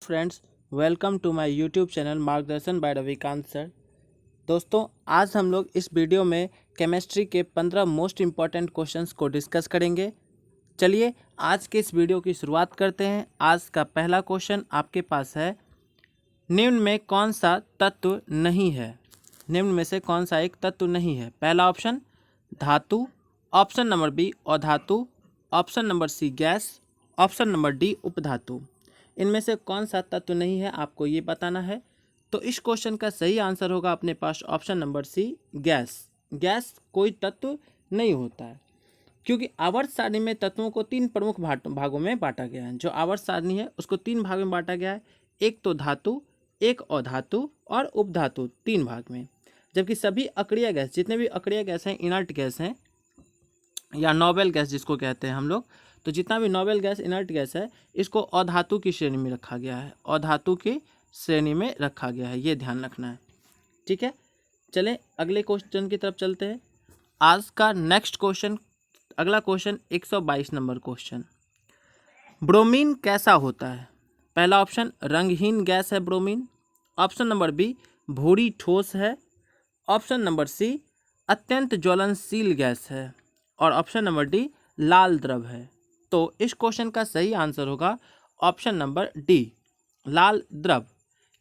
Friends, welcome to my YouTube channel Margdarshan by Ravikant sir. दोस्तों, आज हम लोग इस वीडियो में केमिस्ट्री के 15 मोस्ट इम्पॉर्टेंट क्वेश्चंस को डिस्कस करेंगे। चलिए आज के इस वीडियो की शुरुआत करते हैं। आज का पहला क्वेश्चन आपके पास है, निम्न में कौन सा तत्व नहीं है? निम्न में से कौन सा एक तत्व नहीं है? पहला ऑप्शन धातु, ऑप्शन नंबर बी अधातु, option number C gas, option number D उपधातु। इनमें से कौन सा तत्व नहीं है आपको ये बताना है। तो इस क्वेश्चन का सही आंसर होगा अपने पास option number C gas. Gas कोई तत्व नहीं होता है, क्योंकि आवर्त सारणी में तत्वों को तीन प्रमुख भागों में बांटा गया है। जो आवर्त सारणी है उसको तीन भागों में बांटा गया है, एक तो धातु, एक अधातु और उपधातु, तीन भाग में। जबकि सभी अक्रिय गैस, जितने भी अक्रिय गैस हैं, इनर्ट गैस हैं या नोबेल गैस जिसको कहते हैं हम लोग, तो जितना भी नोबेल गैस इनर्ट गैस है इसको अधातु की श्रेणी में रखा गया है, अधातु की श्रेणी में रखा गया है, ये ध्यान रखना है। ठीक है, चलें अगले क्वेश्चन की तरफ चलते हैं। आज का नेक्स्ट क्वेश्चन, अगला क्वेश्चन 122 नंबर क्वेश्चन, ब्रोमीन कैसा होता है? पहला ऑप्शन रंगहीन गैस है ब्रोमीन, ऑप्शन नंबर बी भूरी ठोस है, ऑप्शन नंबर सी अत्यंत ज्वलनशील गैस है और ऑप्शन नंबर डी लाल द्रव है। तो इस क्वेश्चन का सही आंसर होगा ऑप्शन नंबर डी लाल द्रव,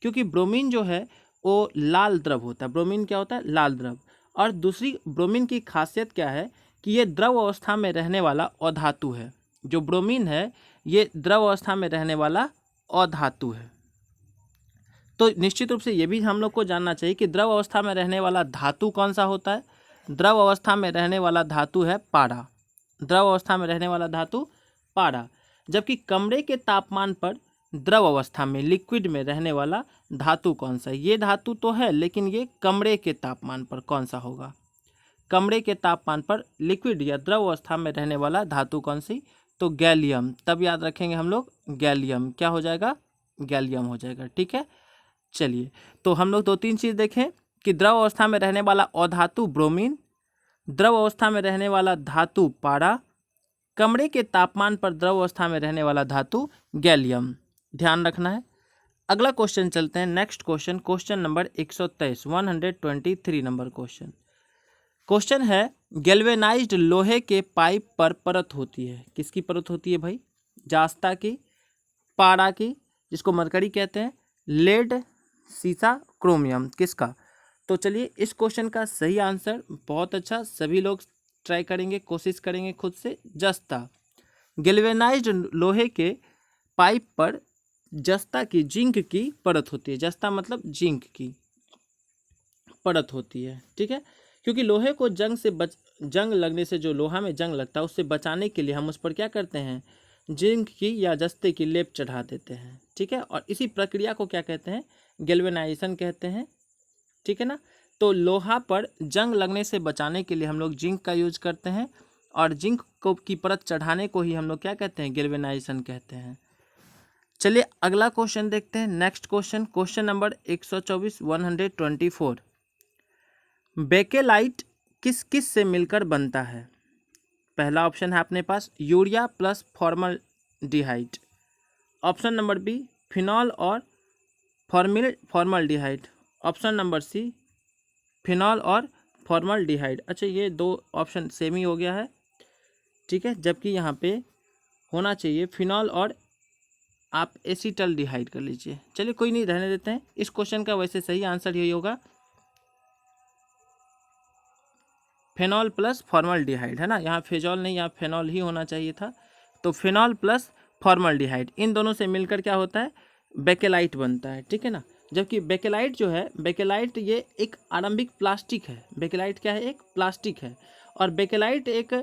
क्योंकि ब्रोमीन जो है वो लाल द्रव होता है। ब्रोमीन क्या होता है? लाल द्रव। और दूसरी ब्रोमीन की खासियत क्या है कि ये द्रव अवस्था में रहने वाला अधातु है। जो ब्रोमीन है ये द्रव अवस्था में रहने वाला अधातु है। तो निश्चित रूप से ये भी हम लोग को जानना चाहिए कि द्रव अवस्था में रहने वाला धातु कौन सा होता है। द्रव अवस्था में रहने वाला धातु है पारा। द्रव अवस्था में रहने वाला धातु पारा। जबकि कमरे के तापमान पर द्रव अवस्था में, लिक्विड में रहने वाला धातु कौन सा है? ये धातु तो है, लेकिन ये कमरे के तापमान पर कौन सा होगा? कमरे के तापमान पर लिक्विड या द्रव अवस्था में रहने वाला धातु कौन सी? तो गैलियम। तब याद रखेंगे हम लोग गैलियम। क्या हो जाएगा? गैलियम हो जाएगा। ठीक है, चलिए तो हम लोग दो तीन चीज़ देखें कि द्रव अवस्था में रहने वाला अधातु ब्रोमीन, द्रव अवस्था में रहने वाला धातु पारा, कमरे के तापमान पर द्रव अवस्था में रहने वाला धातु गैलियम। ध्यान रखना है। अगला क्वेश्चन चलते हैं, next question, question number 123, 123 number question. Question है, गैल्वेनाइज्ड लोहे के पाइप पर परत होती है। किसकी परत होती है भाई? जास्ता की, पारा की जिसको मरकरी कहते हैं, लेड, सीसा, क्रोमियम, किसका? तो चलिए इस क्वेश्चन का सही आंसर, बहुत अच्छा, सभी लोग ट्राई करेंगे, कोशिश करेंगे खुद से, जस्ता। गैल्वेनाइज्ड लोहे के पाइप पर जस्ता की, जिंक की परत होती है। जस्ता मतलब जिंक की परत होती है। ठीक है, क्योंकि लोहे को जंग लगने से, जो लोहा में जंग लगता है उससे बचाने के लिए हम उस पर क्या करते हैं? जिंक की या जस्ते की लेप चढ़ा देते हैं। ठीक है, और इसी प्रक्रिया को क्या कहते हैं? गैल्वेनाइजेशन कहते हैं। ठीक है ना, तो लोहा पर जंग लगने से बचाने के लिए हम लोग जिंक का यूज करते हैं, और जिंक को की परत चढ़ाने को ही हम लोग क्या कहते हैं? गैल्वेनाइजेशन कहते हैं। चलिए अगला क्वेश्चन देखते हैं, next question, question number 124, 124। Bakelite किस किस से मिलकर बनता है? पहला ऑप्शन है अपने पास urea plus formaldehyde, option number B phenol और formaldehyde, option number C phenol और फॉर्मलडिहाइड। अच्छा, ये दो ऑप्शन सेम ही हो गया है। ठीक है, जबकि यहाँ पे होना चाहिए फिनॉल और आप एसीटल्डिहाइड कर लीजिए। चलिए कोई नहीं, रहने देते हैं। इस क्वेश्चन का वैसे सही आंसर यही होगा, फेनॉल प्लस फॉर्मलडिहाइड, है ना। यहाँ फेजॉल नहीं, यहाँ फेनॉल ही होना चाहिए था। तो फेनॉल प्लस फॉर्मलडिहाइड, इन दोनों से मिलकर क्या होता है? बेकेलाइट बनता है। ठीक है ना, जबकि बेकेलाइट जो है, बेकेलाइट ये एक आरंभिक प्लास्टिक है। बेकेलाइट क्या है? एक प्लास्टिक है। और बेकेलाइट एक,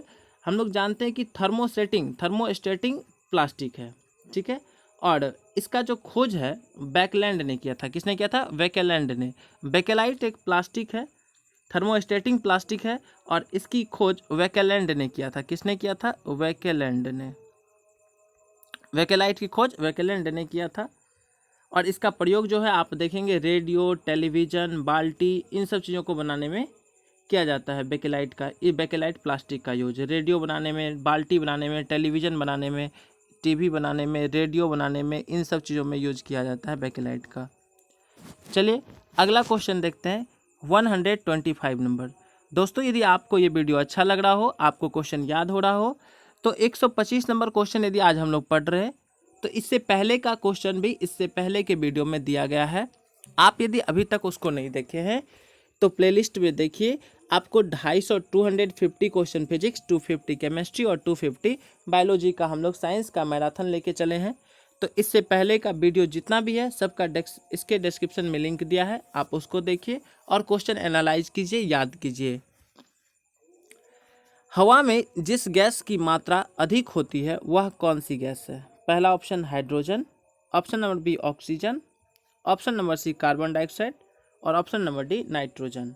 हम लोग जानते हैं कि थर्मोस्टेटिंग प्लास्टिक है। ठीक है, और इसका जो खोज है बैकलैंड ने किया था। किसने किया था? बैकलैंड ने। बेकेलाइट एक प्लास्टिक है, थर्मोस्टेटिंग प्लास्टिक है, और इसकी खोज वेकेलैंड ने किया था। किसने किया था? वेकेलैंड ने। वेकेलाइट की खोज वेकेलैंड ने किया था। और इसका प्रयोग जो है आप देखेंगे रेडियो, टेलीविज़न, बाल्टी, इन सब चीज़ों को बनाने में किया जाता है। बेकेलाइट का, ये बेकेलाइट प्लास्टिक का यूज रेडियो बनाने में, बाल्टी बनाने में, टेलीविज़न बनाने में, टीवी बनाने में, रेडियो बनाने में, इन सब चीज़ों में यूज किया जाता है बेकेलाइट का। चलिए अगला क्वेश्चन देखते हैं 125 नंबर। दोस्तों यदि आपको ये वीडियो अच्छा लग रहा हो, आपको क्वेश्चन याद हो रहा हो, तो 125 नंबर क्वेश्चन यदि आज हम लोग पढ़ रहे हैं तो इससे पहले का क्वेश्चन भी इससे पहले के वीडियो में दिया गया है। आप यदि अभी तक उसको नहीं देखे हैं तो प्लेलिस्ट में देखिए, आपको 250 250 क्वेश्चन फिजिक्स, 250 केमिस्ट्री और 250 बायोलॉजी का हम लोग साइंस का मैराथन लेके चले हैं। तो इससे पहले का वीडियो जितना भी है सबका इसके डिस्क्रिप्शन में लिंक दिया है, आप उसको देखिए और क्वेश्चन एनालाइज कीजिए, याद कीजिए। हवा में जिस गैस की मात्रा अधिक होती है वह कौन सी गैस है? पहला option hydrogen, option number B oxygen, option number C carbon dioxide और ऑप्शन नंबर डी नाइट्रोजन।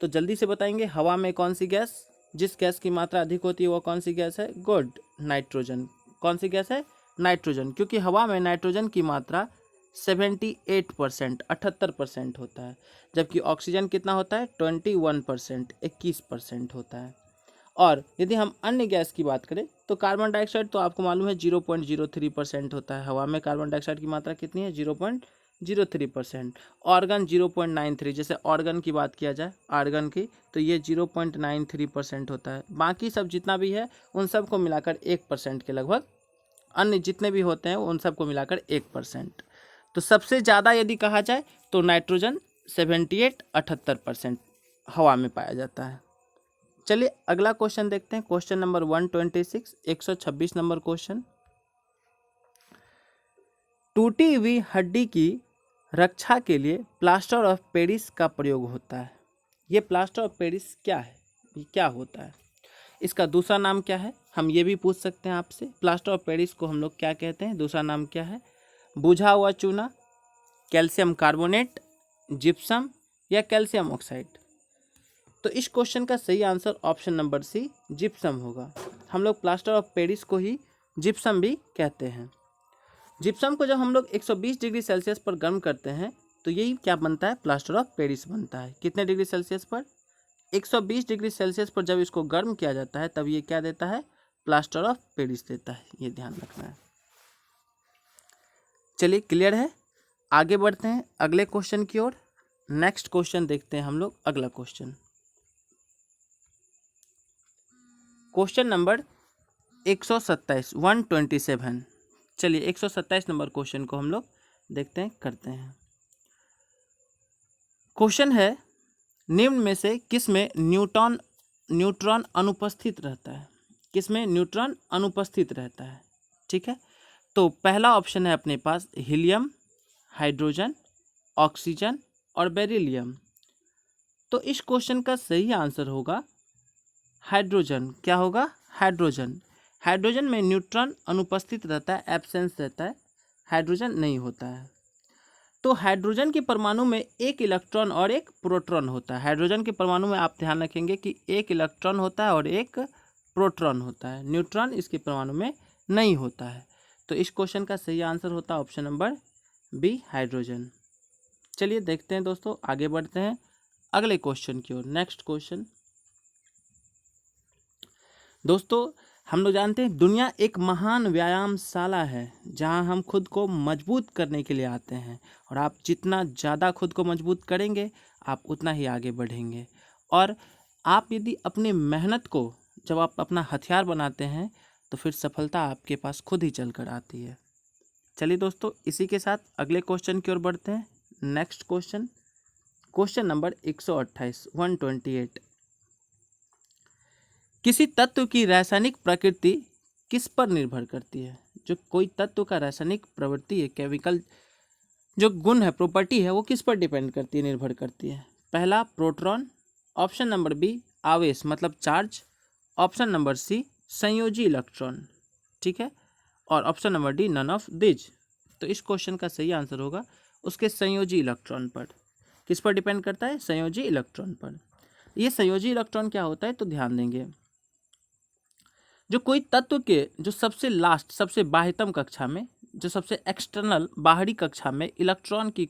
तो जल्दी से बताएंगे, हवा में कौन सी गैस, जिस गैस की मात्रा अधिक होती है वह कौन सी गैस है? Good, nitrogen. कौन सी गैस है? नाइट्रोजन, क्योंकि हवा में नाइट्रोजन की मात्रा 78% 78% होता है, जबकि ऑक्सीजन कितना होता है? 21% 21% होता है। और यदि हम अन्य गैस की बात करें तो कार्बन डाइऑक्साइड तो आपको मालूम है 0.03% होता है। हवा में कार्बन डाइऑक्साइड की मात्रा कितनी है? 0.03%। ऑर्गन 0.93, जैसे ऑर्गन की बात किया जाए आर्गन की, तो ये 0.93% होता है। बाकी सब जितना भी है उन सब को मिलाकर 1% के लगभग, अन्य जितने भी होते हैं उन सब को मिलाकर 1%। तो सबसे ज़्यादा यदि कहा जाए तो नाइट्रोजन 78-78% हवा में पाया जाता है। चलिए अगला क्वेश्चन देखते हैं, क्वेश्चन नंबर 126, 126 नंबर क्वेश्चन। टूटी हुई हड्डी की रक्षा के लिए प्लास्टर ऑफ पेरिस का प्रयोग होता है। ये प्लास्टर ऑफ पेरिस क्या है? ये क्या होता है? इसका दूसरा नाम क्या है? हम ये भी पूछ सकते हैं आपसे, प्लास्टर ऑफ पेरिस को हम लोग क्या कहते हैं, दूसरा नाम क्या है? बुझा हुआ चूना, कैल्शियम कार्बोनेट, जिप्सम या कैल्शियम ऑक्साइड? तो इस क्वेश्चन का सही answer option number C gypsum होगा। हम लोग प्लास्टर ऑफ पेरिस को ही जिप्सम भी कहते हैं। जिप्सम को जब हम लोग 120 डिग्री सेल्सियस पर गर्म करते हैं तो यही क्या बनता है? प्लास्टर ऑफ पेरिस बनता है। कितने डिग्री सेल्सियस पर? 120 डिग्री सेल्सियस पर जब इसको गर्म किया जाता है तब ये क्या देता है? प्लास्टर ऑफ पेरिस देता है। ये ध्यान रखना है। चलिए क्लियर है, आगे बढ़ते हैं अगले क्वेश्चन की ओर। नेक्स्ट क्वेश्चन देखते हैं हम लोग, अगला क्वेश्चन, क्वेश्चन नंबर 127 127। चलिए 127 नंबर क्वेश्चन को हम लोग देखते हैं, करते हैं। क्वेश्चन है, निम्न में से किस में न्यूट्रॉन अनुपस्थित रहता है? किस में न्यूट्रॉन अनुपस्थित रहता है? ठीक है, तो पहला ऑप्शन है अपने पास हीलियम, हाइड्रोजन, ऑक्सीजन और बेरिलियम। तो इस क्वेश्चन का सही आंसर होगा हाइड्रोजन। क्या होगा? हाइड्रोजन। हाइड्रोजन में न्यूट्रॉन अनुपस्थित रहता है, एब्सेंस रहता है, हाइड्रोजन नहीं होता है। तो हाइड्रोजन के परमाणु में एक इलेक्ट्रॉन और एक प्रोटॉन होता है। हाइड्रोजन के परमाणु में आप ध्यान रखेंगे कि एक इलेक्ट्रॉन होता है और एक प्रोटॉन होता है, न्यूट्रॉन इसके परमाणु में नहीं होता है। तो इस क्वेश्चन का सही आंसर होता है ऑप्शन नंबर बी हाइड्रोजन। चलिए देखते हैं दोस्तों, आगे बढ़ते हैं अगले क्वेश्चन की ओर। नेक्स्ट क्वेश्चन दोस्तों, हम लोग जानते हैं दुनिया एक महान व्यायामशाला है जहां हम खुद को मजबूत करने के लिए आते हैं, और आप जितना ज़्यादा खुद को मजबूत करेंगे आप उतना ही आगे बढ़ेंगे। और आप यदि अपनी मेहनत को जब आप अपना हथियार बनाते हैं तो फिर सफलता आपके पास खुद ही चल कर आती है। चलिए दोस्तों, इसी के साथ अगले क्वेश्चन की ओर बढ़ते हैं। Next question, question number 128 128। किसी तत्व की रासायनिक प्रकृति किस पर निर्भर करती है? जो कोई तत्व का रासायनिक प्रवृत्ति है, केमिकल जो गुण है, प्रॉपर्टी है, वो किस पर डिपेंड करती है, निर्भर करती है? पहला प्रोटॉन, ऑप्शन नंबर बी आवेश मतलब चार्ज, ऑप्शन नंबर सी संयोजी इलेक्ट्रॉन, ठीक है, और option number D none of these. तो इस क्वेश्चन का सही आंसर होगा उसके संयोजी इलेक्ट्रॉन पर। किस पर डिपेंड करता है? संयोजी इलेक्ट्रॉन पर। ये संयोजी इलेक्ट्रॉन क्या होता है तो ध्यान देंगे, जो कोई तत्व के जो सबसे लास्ट सबसे बाह्यतम कक्षा में, जो सबसे एक्सटर्नल बाहरी कक्षा में इलेक्ट्रॉन की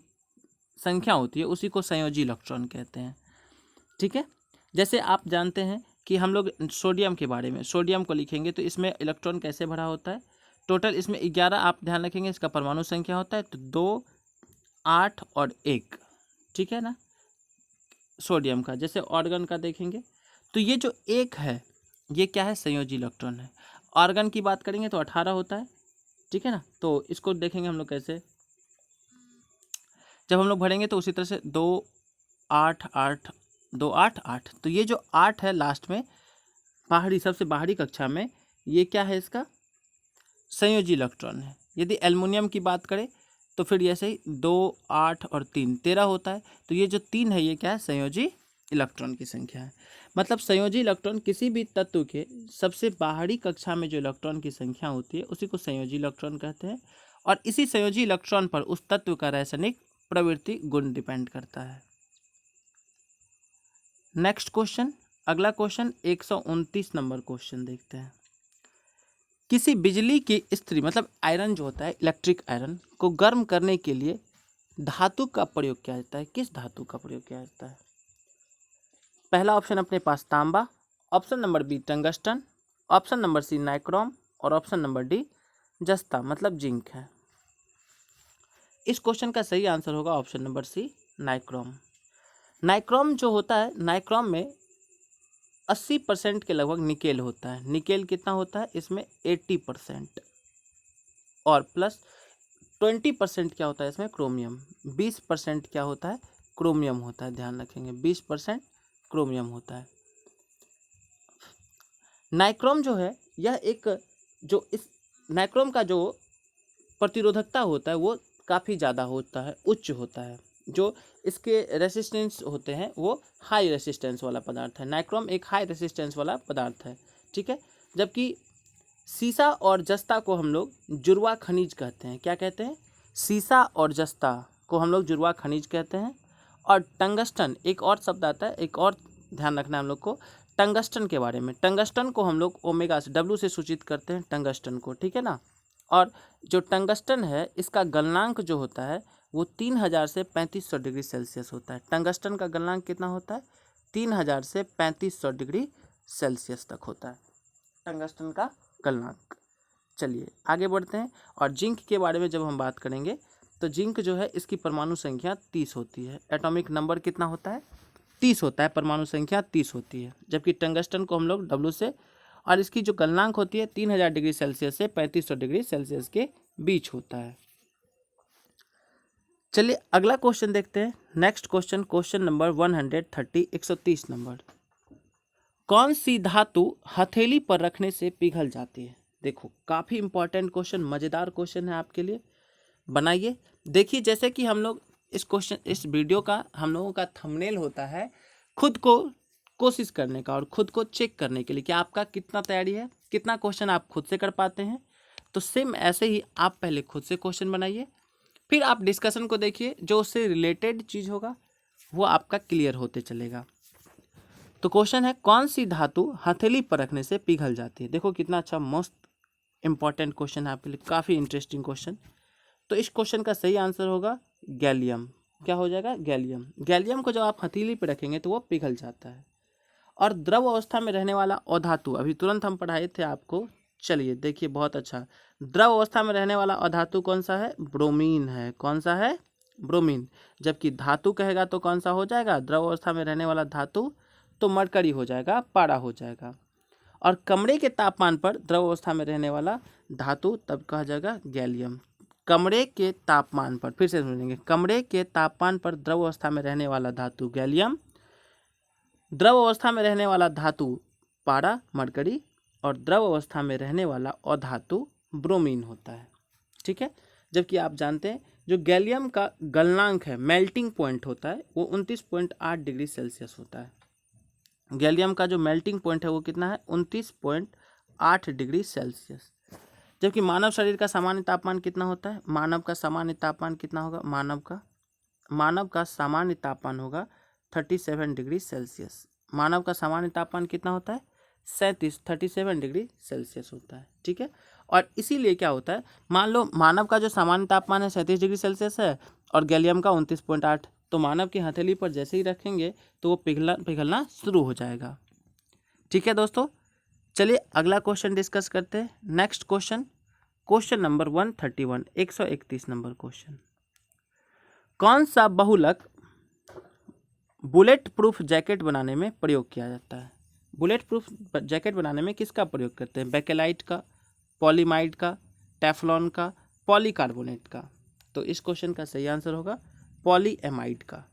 संख्या होती है उसी को संयोजी इलेक्ट्रॉन कहते हैं। ठीक है, जैसे आप जानते हैं कि हम लोग सोडियम के बारे में, सोडियम को लिखेंगे तो इसमें इलेक्ट्रॉन कैसे भरा होता है? टोटल इसमें 11 आप ध्यान रखेंगे इसका परमाणु संख्या होता है, तो 2, 8 और 1, ठीक है ना, सोडियम का। जैसे ऑर्गन का देखेंगे तो ये जो 1 है ये क्या है, संयोजी इलेक्ट्रॉन है। ऑर्गन की बात करेंगे तो 18 होता है, ठीक है ना। तो इसको देखेंगे हम लोग कैसे, जब हम लोग भरेंगे तो उसी तरह से 2, 8, 8, 2, 8, 8, तो ये जो 8 है लास्ट में बाहरी, सबसे बाहरी कक्षा में, ये क्या है, इसका संयोजी इलेक्ट्रॉन है। यदि एल्युमिनियम की बात करें तो फिर ऐसे ही 2, 8 और 3, 13 होता है। तो ये जो 3 है ये क्या है, संयोजी इलेक्ट्रॉन की संख्या है। मतलब संयोजी इलेक्ट्रॉन किसी भी तत्व के सबसे बाहरी कक्षा में जो इलेक्ट्रॉन की संख्या होती है उसी को संयोजी इलेक्ट्रॉन कहते हैं, और इसी संयोजी इलेक्ट्रॉन पर उस तत्व का रासायनिक प्रवृत्ति गुण डिपेंड करता है। नेक्स्ट क्वेश्चन, अगला क्वेश्चन 129 नंबर क्वेश्चन देखते हैं। किसी बिजली की स्त्री मतलब आयरन जो होता है, इलेक्ट्रिक आयरन को गर्म करने के लिए धातु का प्रयोग किया जाता है। किस धातु का प्रयोग किया जाता है? पहला ऑप्शन अपने पास तांबा, option number B tungsten, option number C nichrome और ऑप्शन नंबर डी जस्ता मतलब जिंक है। इस क्वेश्चन का सही आंसर होगा option number C nichrome. Nichrome जो होता है, नाइक्रोम में 80% के लगभग निकेल होता है। निकेल कितना होता है इसमें, 80%, और प्लस 20% क्या होता है इसमें, क्रोमियम। 20% क्या होता है, क्रोमियम होता है, ध्यान रखेंगे 20% क्रोमियम होता है। नाइक्रोम जो है यह एक, जो इस नाइक्रोम का जो प्रतिरोधकता होता है वो काफ़ी ज़्यादा होता है, उच्च होता है। जो इसके रेसिस्टेंस होते हैं वो हाई रेसिस्टेंस वाला पदार्थ है। नाइक्रोम एक हाई रेसिस्टेंस वाला पदार्थ है, ठीक है। जबकि सीसा और जस्ता को हम लोग जुड़वा खनिज कहते हैं। क्या कहते हैं? सीसा और जस्ता को हम लोग जुड़वा खनिज कहते हैं। और टंगस्टन एक और शब्द आता है, एक और ध्यान रखना है हम लोग को टंगस्टन के बारे में। टंगस्टन को हम लोग ओमेगा से, डब्ल्यू से सूचित करते हैं टंगस्टन को, ठीक है ना। और जो टंगस्टन है इसका गलनांक जो होता है वो 3000 से 3500 डिग्री सेल्सियस होता है। टंगस्टन का गलनांक कितना होता है? 3000 से 3500 डिग्री सेल्सियस तक होता है टंगस्टन का गलनांक। चलिए आगे बढ़ते हैं। और जिंक के बारे में जब हम बात करेंगे तो जिंक जो है इसकी परमाणु संख्या 30 होती है। एटॉमिक नंबर कितना होता है? 30 होता है, परमाणु संख्या 30 होती है। जबकि टंगस्टन को हम लोग डब्ल्यू से, और इसकी जो गलनांक होती है 3000 डिग्री सेल्सियस से 3500 डिग्री सेल्सियस के बीच होता है। चलिए अगला क्वेश्चन देखते हैं। Next question, question number 130, 130 number. कौन सी धातु हथेली पर रखने से पिघल जाती है? देखो काफ़ी इंपॉर्टेंट क्वेश्चन, मज़ेदार क्वेश्चन है आपके लिए, बनाइए। देखिए जैसे कि हम लोग इस क्वेश्चन, इस वीडियो का हम लोगों का थंबनेल होता है खुद को कोशिश करने का और खुद को चेक करने के लिए कि आपका कितना तैयारी है, कितना क्वेश्चन आप खुद से कर पाते हैं। तो सेम ऐसे ही आप पहले खुद से क्वेश्चन बनाइए, फिर आप डिस्कशन को देखिए, जो उससे रिलेटेड चीज़ होगा वो आपका क्लियर होते चलेगा। तो क्वेश्चन है, कौन सी धातु हथेली पर रखने से पिघल जाती है? देखो कितना अच्छा मोस्ट इंपॉर्टेंट क्वेश्चन है आपके लिए, काफ़ी इंटरेस्टिंग क्वेश्चन। तो इस क्वेश्चन का सही आंसर होगा गैलियम। क्या हो जाएगा? गैलियम। गैलियम को जब आप हथेली पर रखेंगे तो वो पिघल जाता है। और द्रव अवस्था में रहने वाला अधातु, अभी तुरंत हम पढ़ाए थे आपको, चलिए देखिए बहुत अच्छा। द्रव अवस्था में रहने वाला अधातु कौन सा है? ब्रोमीन है। कौन सा है? ब्रोमीन। जबकि धातु कहेगा तो कौन सा हो जाएगा? द्रव अवस्था में रहने वाला धातु तो मरकरी हो जाएगा, पारा हो जाएगा। और कमरे के तापमान पर द्रव अवस्था में रहने वाला धातु तब कहा जाएगा गैलियम। कमरे के तापमान पर, फिर से सुनेंगे, कमरे के तापमान पर द्रव अवस्था में रहने वाला धातु गैलियम, द्रव अवस्था में रहने वाला धातु पारा मरकरी, और द्रव अवस्था में रहने वाला अधातु ब्रोमीन होता है, ठीक है। जबकि आप जानते हैं जो गैलियम का गलनांक है, मेल्टिंग पॉइंट होता है, वो 29.8 डिग्री सेल्सियस होता है। गैलियम का जो मेल्टिंग पॉइंट है वो कितना है? 29.8 डिग्री सेल्सियस। जबकि मानव शरीर का सामान्य तापमान कितना होता है? मानव का सामान्य तापमान कितना होगा? मानव का सामान्य तापमान होगा 37 डिग्री सेल्सियस। मानव का सामान्य तापमान कितना होता है? 37 डिग्री सेल्सियस होता है, ठीक है। और इसीलिए क्या होता है, मान लो मानव का जो सामान्य तापमान है 37 डिग्री सेल्सियस है और गैलियम का 29.8, तो मानव की हथेली पर जैसे ही रखेंगे तो वो पिघलना शुरू हो जाएगा, ठीक है दोस्तों। चलिए अगला क्वेश्चन डिस्कस करते हैं। Next question, question number 131, 131 number question. कौन सा बहुलक बुलेट प्रूफ जैकेट बनाने में प्रयोग किया जाता है? बुलेट प्रूफ जैकेट बनाने में किसका प्रयोग करते हैं? बेकेलाइट का, पॉलीमाइड का, टेफ्लॉन का, पॉलीकार्बोनेट का। तो इस क्वेश्चन का सही आंसर होगा पॉलीएमाइड का।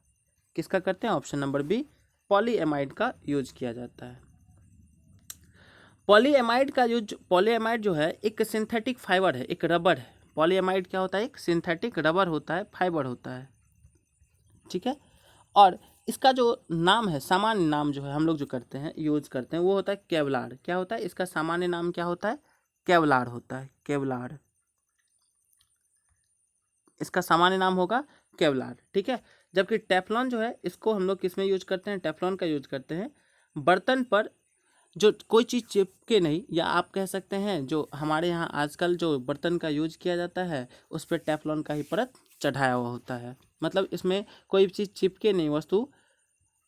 किसका करते हैं? ऑप्शन नंबर बी, पॉलीएमाइड का यूज किया जाता है। पॉलीएमाइड जो है एक सिंथेटिक फाइबर है, एक रबर है। पॉलीएमाइड क्या होता है? एक सिंथेटिक रबर होता है, फाइबर होता है, ठीक है। और इसका जो नाम है, सामान्य नाम जो है हम लोग जो करते हैं, यूज करते हैं, वो होता है केवलार। क्या होता है? इसका सामान्य नाम क्या होता है? केवलार होता है, केवलार। इसका सामान्य नाम होगा केवलार, ठीक है। जबकि टेफ्लॉन जो है, इसको हम लोग किस में यूज करते हैं? टेफ्लॉन का यूज करते हैं बर्तन पर जो कोई चीज़ चिपके नहीं, या आप कह सकते हैं जो हमारे यहाँ आजकल जो बर्तन का यूज किया जाता है उस पर टेफ्लॉन का ही परत चढ़ाया हुआ होता है। मतलब इसमें कोई चीज़ चिपके नहीं वस्तु,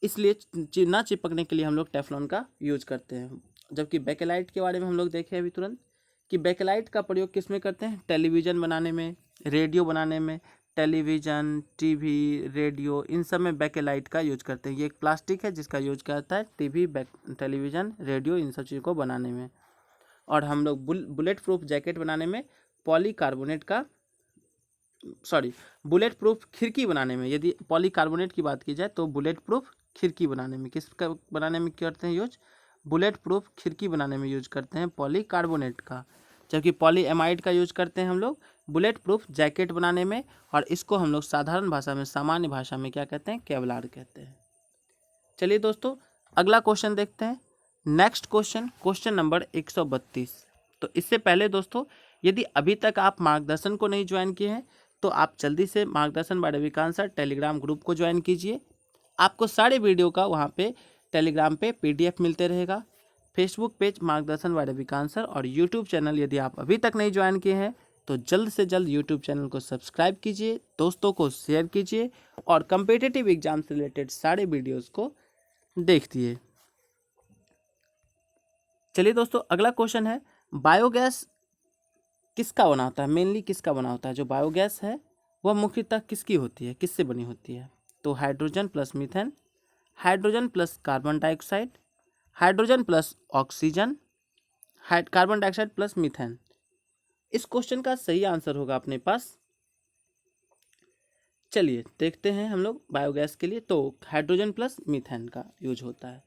इसलिए ना चिपकने के लिए हम लोग टेफ्लॉन का यूज करते हैं। जबकि बेकेलाइट के बारे में हम लोग देखें अभी तुरंत कि बेकेलाइट का प्रयोग किस में करते हैं? टेलीविज़न बनाने में, रेडियो बनाने में। टेलीविज़न, टीवी, रेडियो, इन सब में बेकेलाइट का यूज करते हैं। ये एक प्लास्टिक है जिसका यूज करता है टीवी, टेलीविज़न, रेडियो, इन सब चीज़ों को बनाने में। और हम लोग बुलेट प्रूफ जैकेट बनाने में पॉलीकार्बोनेट का, सॉरी, बुलेट प्रूफ खिड़की बनाने में, यदि पॉलीकार्बोनेट की बात की जाए तो बुलेट प्रूफ खिड़की बनाने में किसका बनाने में करते हैं यूज? बुलेट प्रूफ खिड़की बनाने में यूज करते हैं पॉलीकार्बोनेट का। जबकि पॉलीएमाइड का यूज करते हैं हम लोग बुलेट प्रूफ जैकेट बनाने में, और इसको हम लोग साधारण भाषा में, सामान्य भाषा में क्या कहते हैं? केवलार कहते हैं। चलिए दोस्तों, अगला क्वेश्चन देखते हैं। Next question, question number 132। तो इससे पहले दोस्तों, यदि अभी तक आप मार्गदर्शन को नहीं ज्वाइन किए हैं तो आप जल्दी से Margdarshan by Ravikant sir Telegram group को ज्वाइन कीजिए। आपको सारे वीडियो का वहाँ पे टेलीग्राम पे PDF मिलते रहेगा। फेसबुक पेज मार्गदर्शन बाय रविकांत सर, और यूट्यूब चैनल यदि आप अभी तक नहीं ज्वाइन किए हैं तो जल्द से जल्द यूट्यूब चैनल को सब्सक्राइब कीजिए, दोस्तों को शेयर कीजिए, और कम्पिटिटिव एग्जाम से रिलेटेड सारे वीडियोज़ को देखिए। चलिए दोस्तों, अगला क्वेश्चन है, बायोगैस किसका बना होता है? मेनली किसका बना होता है? जो बायोगैस है वह मुख्यतः किसकी होती है, किससे बनी होती है? तो hydrogen plus methane, hydrogen plus carbon dioxide, hydrogen plus oxygen, carbon dioxide plus methane. इस क्वेश्चन का सही आंसर होगा अपने पास, चलिए देखते हैं हम लोग बायोगैस के लिए। तो हाइड्रोजन प्लस मीथेन का यूज होता है।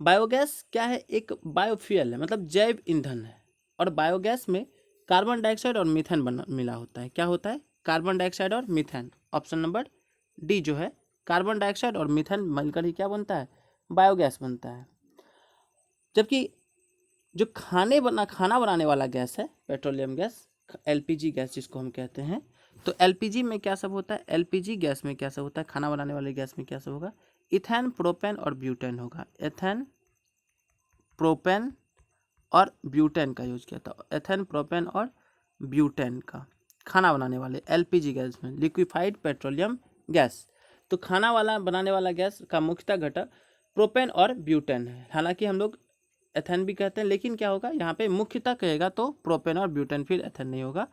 बायोगैस क्या है? एक बायोफ्यूल है, मतलब जैव ईंधन है। और बायोगैस में कार्बन डाइऑक्साइड और मीथेन मिला होता है। क्या होता है? कार्बन डाइऑक्साइड और मीथेन। ऑप्शन नंबर डी जो है, कार्बन डाइऑक्साइड और मीथेन मिलकर ही क्या बनता है? बायोगैस बनता है। जबकि जो खाना बनाने वाला गैस है, पेट्रोलियम गैस, LPG गैस जिसको हम कहते हैं, तो LPG में क्या सब होता है? LPG गैस में क्या सब होता है? खाना बनाने वाले गैस में क्या सब होगा? इथेन, प्रोपेन और ब्यूटेन होगा। एथेन, प्रोपेन और ब्यूटेन का यूज किया था। एथेन, प्रोपेन और ब्यूटेन का खाना बनाने वाले LPG गैस में, लिक्विफाइड पेट्रोलियम गैस। तो बनाने वाला गैस का मुख्यतः घटक प्रोपेन और ब्यूटेन है। हालांकि हम लोग एथेन भी कहते हैं, लेकिन क्या होगा यहाँ पे मुख्यतः कहेगा तो प्रोपेन और ब्यूटेन, फिर एथेन नहीं होगा।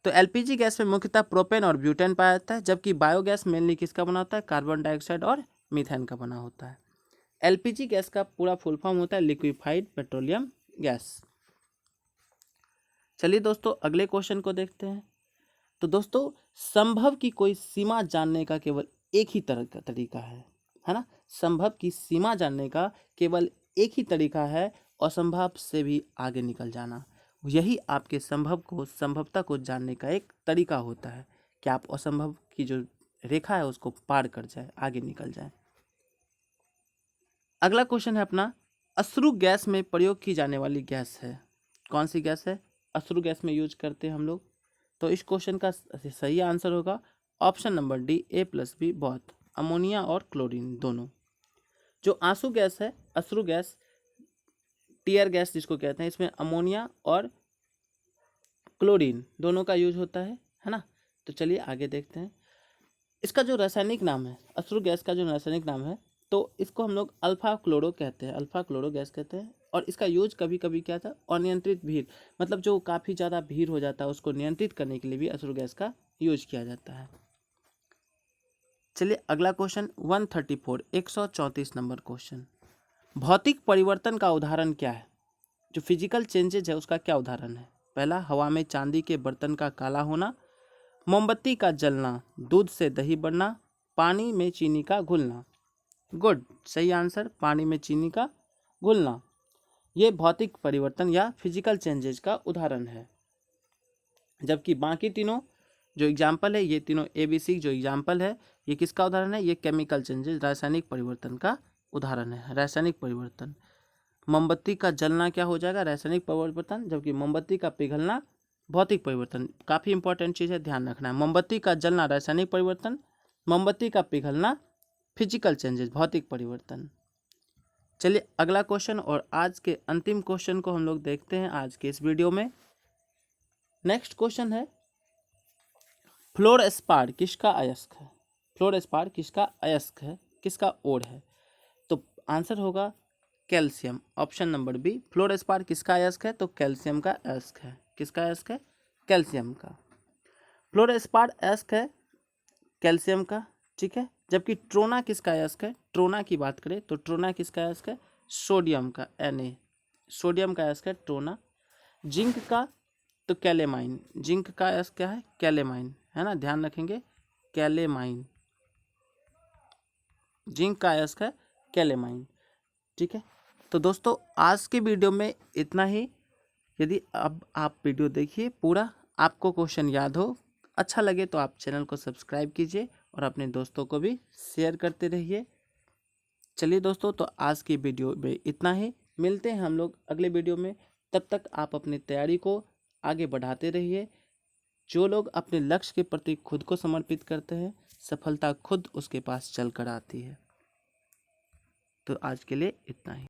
तो LPG गैस में मुख्यतः प्रोपेन और ब्यूटेन पाया जाता है। जबकि बायोगैस मेनली किसका बना होता है? कार्बन डाइऑक्साइड और मीथेन का बना होता है। LPG गैस का पूरा फुल फॉर्म होता है लिक्विफाइड पेट्रोलियम गैस। चलिए दोस्तों, अगले क्वेश्चन को देखते हैं। तो दोस्तों, संभव की कोई सीमा जानने का केवल एक ही तरह का तरीका है ना? संभव की सीमा जानने का केवल एक ही तरीका है, असंभव से भी आगे निकल जाना। यही आपके संभवता को जानने का एक तरीका होता है कि आप असंभव की जो रेखा है उसको पार कर जाए, आगे निकल जाए। अगला क्वेश्चन है अपना, अश्रु गैस में प्रयोग की जाने वाली गैस है, कौन सी गैस है? अश्रु गैस में यूज करते हैं हम लोग। तो इस क्वेश्चन का सही आंसर होगा option number D, A+B both, ammonia और क्लोरीन दोनों। जो आंसू गैस है, अश्रु गैस, टीयर गैस जिसको कहते हैं, इसमें अमोनिया और क्लोरीन दोनों का यूज होता है ना? तो चलिए आगे देखते हैं। इसका जो रासायनिक नाम है, अश्रु गैस का जो रासायनिक नाम है, तो इसको हम लोग अल्फा क्लोरो कहते हैं, अल्फा क्लोरो गैस कहते हैं। और इसका यूज कभी कभी क्या था, अनियंत्रित भीड़, मतलब जो काफ़ी ज़्यादा भीड़ हो जाता है उसको नियंत्रित करने के लिए भी असुर गैस का यूज किया जाता है। चलिए अगला क्वेश्चन 134, 134 नंबर क्वेश्चन। भौतिक परिवर्तन का उदाहरण क्या है? जो फिजिकल चेंजेज है उसका क्या उदाहरण है? पहला, हवा में चांदी के बर्तन का काला होना, मोमबत्ती का जलना, दूध से दही बनना, पानी में चीनी का घुलना। गुड, सही आंसर, पानी में चीनी का घुलना। ये भौतिक परिवर्तन या फिजिकल चेंजेज का उदाहरण है। जबकि बाकी तीनों जो एग्जाम्पल है, ये तीनों ABC जो एग्जाम्पल है, ये किसका उदाहरण है? ये केमिकल चेंजेस, रासायनिक परिवर्तन का उदाहरण है। रासायनिक परिवर्तन, मोमबत्ती का जलना क्या हो जाएगा? रासायनिक परिवर्तन, जबकि मोमबत्ती का पिघलना भौतिक परिवर्तन। काफ़ी इंपॉर्टेंट चीज़ है, ध्यान रखना है। मोमबत्ती का जलना रासायनिक परिवर्तन, मोमबत्ती का पिघलना फिजिकल चेंजेस, भौतिक परिवर्तन। चलिए अगला क्वेश्चन और आज के अंतिम क्वेश्चन को हम लोग देखते हैं आज के इस वीडियो में। नेक्स्ट क्वेश्चन है, फ्लोरस्पार किसका अयस्क है? फ्लोरस्पार किसका अयस्क है, किसका ओड है? तो आंसर होगा calcium, option number B. Fluorspar किसका अयस्क है? तो कैल्शियम का अयस्क है। किसका अयस्क है? कैल्शियम का। फ्लोरस्पार अयस्क है कैल्शियम का, ठीक है। जबकि ट्रोना किसका अयस्क है? ट्रोना की बात करें तो ट्रोना किसका अयस्क है? सोडियम का, Na, सोडियम का अयस्क है ट्रोना। जिंक का तो कैलेमाइन, जिंक का अयस्क क्या है? कैलेमाइन, है ना, ध्यान रखेंगे, कैलेमाइन, जिंक का अयस्क है कैलेमाइन, ठीक है। तो दोस्तों आज के वीडियो में इतना ही। यदि अब आप वीडियो देखिए पूरा, आपको क्वेश्चन याद हो, अच्छा लगे तो आप चैनल को सब्सक्राइब कीजिए और अपने दोस्तों को भी शेयर करते रहिए। चलिए दोस्तों, तो आज की वीडियो में इतना ही। मिलते हैं हम लोग अगले वीडियो में। तब तक आप अपनी तैयारी को आगे बढ़ाते रहिए। जो लोग अपने लक्ष्य के प्रति खुद को समर्पित करते हैं, सफलता खुद उसके पास चल कर आती है। तो आज के लिए इतना ही।